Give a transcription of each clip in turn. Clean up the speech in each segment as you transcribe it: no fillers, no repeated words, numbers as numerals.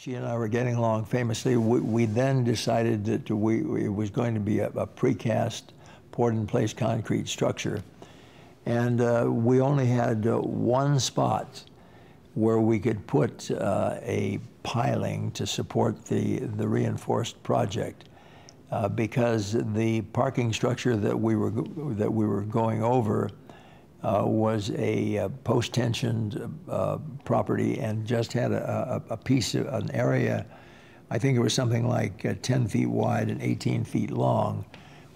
she and I were getting along famously. We then decided that it was going to be a precast, poured-in-place concrete structure. And we only had one spot where we could put a piling to support the reinforced project, because the parking structure that we were going over was a post-tensioned property and just had a piece of an area, I think it was something like 10 feet wide and 18 feet long,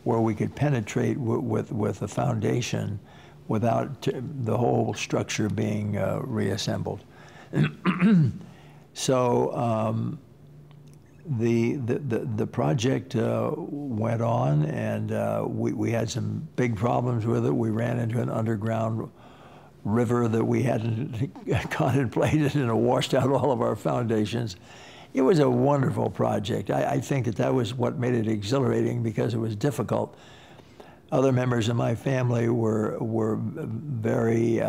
where we could penetrate with a foundation without the whole structure being reassembled. So the project went on, and we had some big problems with it. We ran into an underground river that we hadn't contemplated, and it washed out all of our foundations. It was a wonderful project. I think that was what made it exhilarating, because it was difficult. Other members of my family were very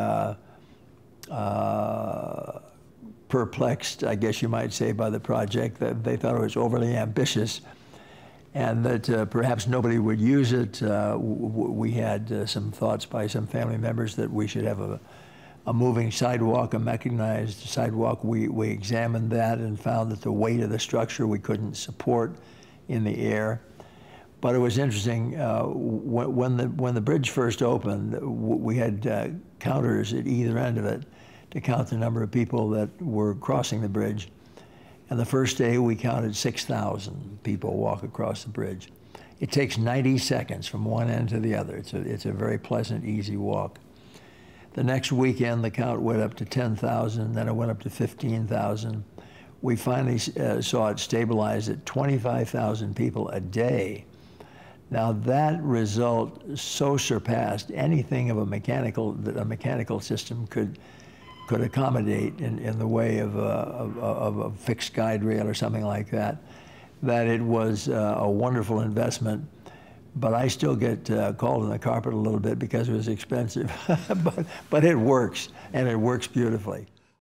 perplexed, I guess you might say, by the project. That they thought it was overly ambitious, and that perhaps nobody would use it. We had some thoughts by some family members that we should have a moving sidewalk, a mechanized sidewalk. We examined that and found that the weight of the structure we couldn't support in the air. But it was interesting, when the bridge first opened, we had counters at either end of it to count the number of people that were crossing the bridge. And the first day we counted 6,000 people walk across the bridge. It takes 90 seconds from one end to the other. It's a very pleasant, easy walk. The next weekend, the count went up to 10,000, then it went up to 15,000. We finally saw it stabilize at 25,000 people a day. Now that result so surpassed anything of that a mechanical system could accommodate in the way of a fixed guide rail or something like that, that it was a wonderful investment. But I still get called on the carpet a little bit because it was expensive. but it works, and it works beautifully.